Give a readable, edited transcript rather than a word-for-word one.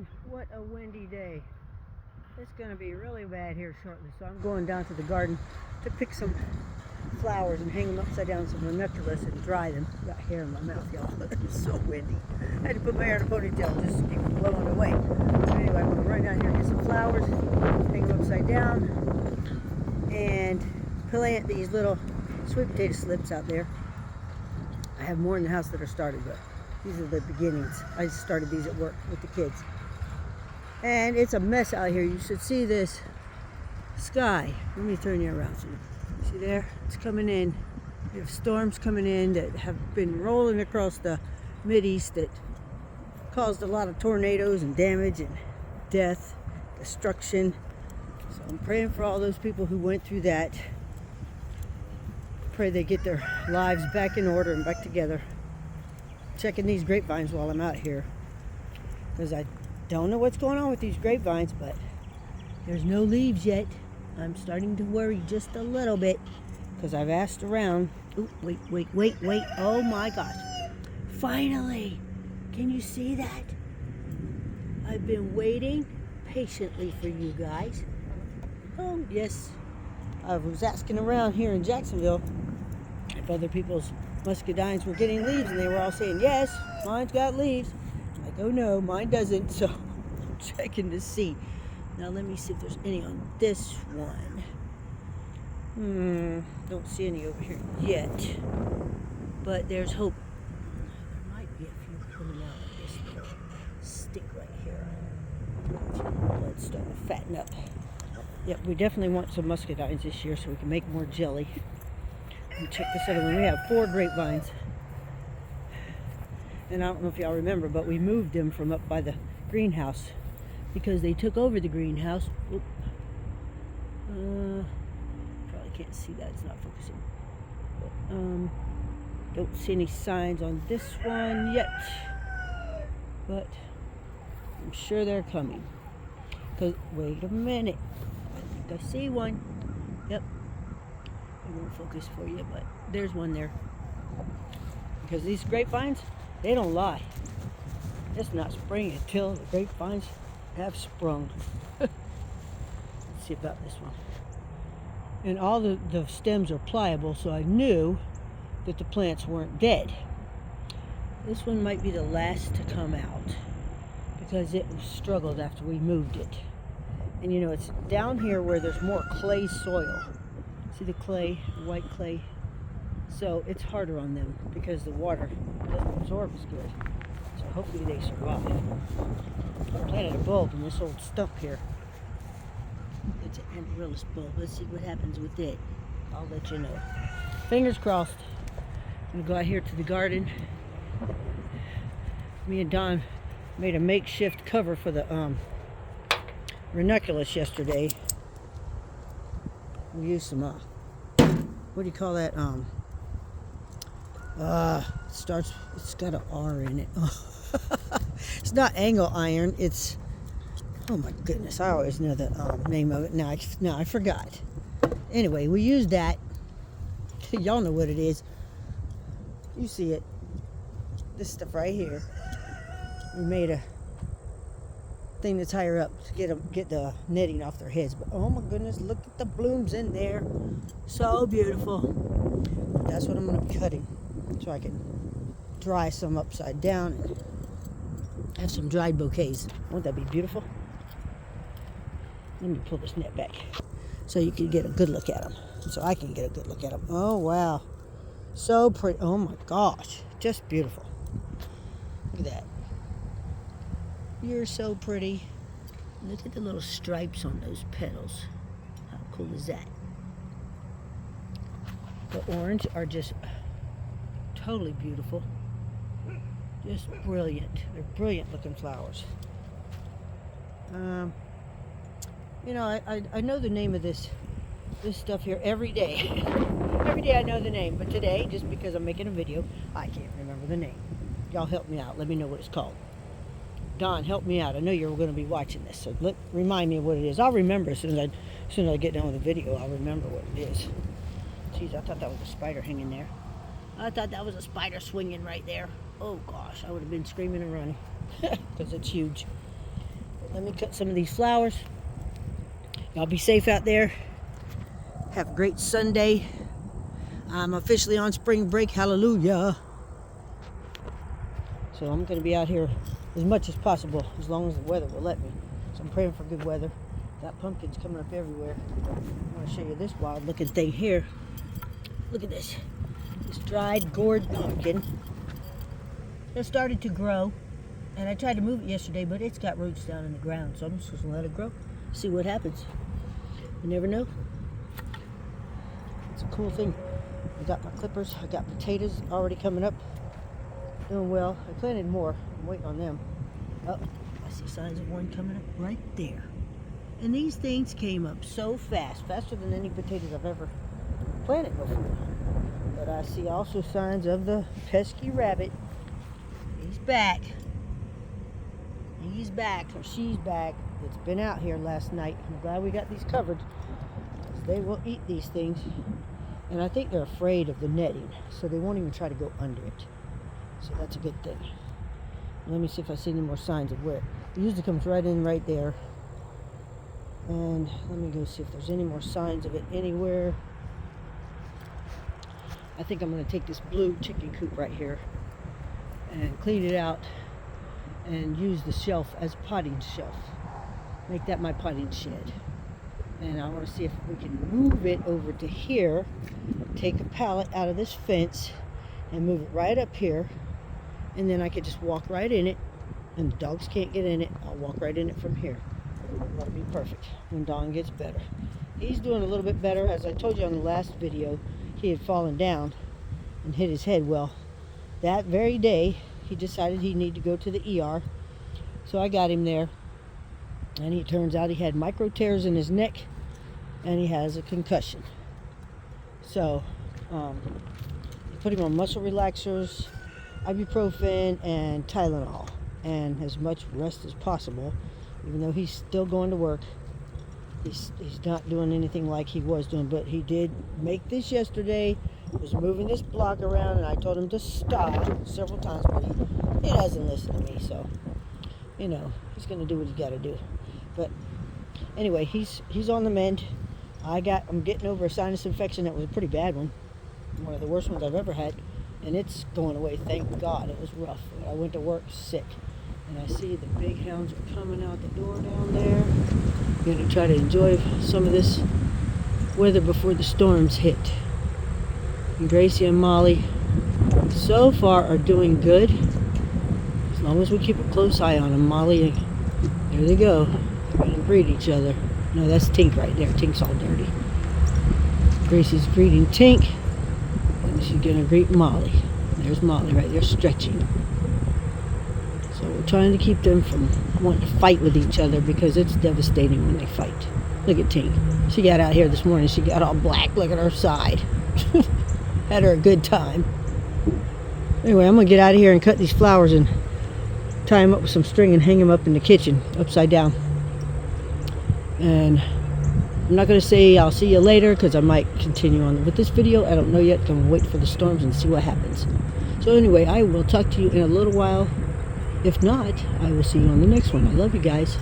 morning. What a windy day. It's going to be really bad here shortly, so I'm going down to the garden to pick some flowers and hang them upside down some ranunculus and dry them. Got hair in my mouth, y'all. It's so windy. I had to put my hair in a ponytail just to keep it blowing away. But anyway, I'm going to run down here and get some flowers, hang them upside down, and plant these little sweet potato slips out there. I have more in the house that are started, but these are the beginnings. I just started these at work with the kids. And it's a mess out here. You should see this sky. Let me turn you around. See there? It's coming in. We have storms coming in that have been rolling across the Mideast that caused a lot of tornadoes and damage and death, destruction. So I'm praying for all those people who went through that. Pray they get their lives back in order and back together. Checking these grapevines while I'm out here, because I don't know what's going on with these grapevines, but there's no leaves yet. I'm starting to worry just a little bit because I've asked around. Oh, wait. Oh my gosh. Finally. Can you see that? I've been waiting patiently for you guys. Oh, yes. I was asking around here in Jacksonville if other people's muscadines were getting leaves, and they were all saying, yes, mine's got leaves. I'm like, oh no, mine doesn't, so I'm checking to see. Now let me see if there's any on this one. Don't see any over here yet, but there's hope. There might be a few coming out of this little stick right here. Let's start to fatten up. Yep, we definitely want some muscadines this year so we can make more jelly. Let me check this other one. We have 4 grapevines. And I don't know if y'all remember, but we moved them from up by the greenhouse because they took over the greenhouse. Oop. Probably can't see that. It's not focusing. But, don't see any signs on this one yet. But I'm sure they're coming. Because, wait a minute. I think I see one. Yep. I won't focus for you, but there's one there. Because these grapevines, they don't lie. It's not spring until the grapevines have sprung. Let's see about this one. And all the stems are pliable, so I knew that the plants weren't dead. This one might be the last to come out because it struggled after we moved it. And you know, it's down here where there's more clay soil. See the clay, the white clay? So it's harder on them because the water doesn't absorb as good. So hopefully they survive. I planted a bulb in this old stump here. It's an amaryllis bulb. Let's see what happens with it. I'll let you know. Fingers crossed. I'm gonna go out here to the garden. Me and Don made a makeshift cover for the ranunculus yesterday. We used some what do you call that? It's got an R in it. It's not angle iron. It's, oh my goodness, I always know the name of it. Now I forgot. Anyway, we used that. Y'all know what it is. You see it. This stuff right here. We made a thing to tie her up to get the netting off their heads. But oh my goodness, look at the blooms in there. So beautiful. That's what I'm going to be cutting so I can dry some upside down and have some dried bouquets. Won't that be beautiful? Let me pull this net back so you can get a good look at them. So I can get a good look at them. Oh wow. So pretty. Oh my gosh. Just beautiful. Look at that. You're so pretty. Look at the little stripes on those petals. How cool is that? The orange are just totally beautiful. Just brilliant. They're brilliant looking flowers. You know, I know the name of this stuff here every day. Every day I know the name, but today, just because I'm making a video, I can't remember the name. Y'all help me out. Let me know what it's called. Don, help me out. I know you're going to be watching this, so remind me what it is. I'll remember as soon as I get done with the video. I'll remember what it is. Jeez, I thought that was a spider hanging there. I thought that was a spider swinging right there. Oh gosh, I would have been screaming and running because it's huge. let me cut some of these flowers. Y'all be safe out there. Have a great Sunday. I'm officially on spring break. Hallelujah. So I'm going to be out here as much as possible, as long as the weather will let me. So I'm praying for good weather. Got pumpkins coming up everywhere. I want to show you this wild looking thing here. Look at this. This dried gourd pumpkin. It started to grow. And I tried to move it yesterday, but it's got roots down in the ground. So I'm just going to let it grow. See what happens. You never know. It's a cool thing. I got my clippers. I got potatoes already coming up. Doing well. I planted more. I'm waiting on them. Oh, I see signs of one coming up right there. And these things came up so fast. Faster than any potatoes I've ever planted before. But I see also signs of the pesky rabbit. He's back. He's back, or she's back. It's been out here last night. I'm glad we got these covered, because they will eat these things. And I think they're afraid of the netting, so they won't even try to go under it. So that's a good thing. Let me see if I see any more signs of where it usually comes right in right there. And let me go see if there's any more signs of it anywhere. I think I'm going to take this blue chicken coop right here and clean it out and use the shelf as a potting shelf. Make that my potting shed. And I want to see if we can move it over to here, take a pallet out of this fence and move it right up here, and then I could just walk right in it, and the dogs can't get in it. I'll walk right in it from here. That'll be perfect when Don gets better. He's doing a little bit better. As I told you on the last video, he had fallen down and hit his head. Well, that very day he decided he needed to go to the ER, so I got him there, and it turns out he had micro tears in his neck and he has a concussion. So put him on muscle relaxers, ibuprofen, and Tylenol, and as much rest as possible. Even though he's still going to work, he's not doing anything like he was doing. But he did make this yesterday. Was moving this block around, and I told him to stop several times, but he doesn't listen to me. So, you know, he's going to do what he's got to do. But anyway, he's on the mend. I'm getting over a sinus infection that was a pretty bad one of the worst ones I've ever had, and it's going away. Thank God. It was rough. I went to work sick. And I see the big hounds are coming out the door down there. I'm going to try to enjoy some of this weather before the storms hit. And Gracie and Molly so far are doing good. As long as we keep a close eye on them. Molly, there they go. They're going to greet each other. No, that's Tink right there. Tink's all dirty. Gracie's greeting Tink. And she's going to greet Molly. There's Molly right there stretching. So we're trying to keep them from wanting to fight with each other, because it's devastating when they fight. Look at Tink. She got out here this morning. She got all black. Look at her side. Had her a good time. Anyway, I'm going to get out of here and cut these flowers and tie them up with some string and hang them up in the kitchen upside down. And I'm not going to say I'll see you later, because I might continue on with this video. I don't know yet. I'm going to wait for the storms and see what happens. So anyway, I will talk to you in a little while. If not, I will see you on the next one. I love you guys.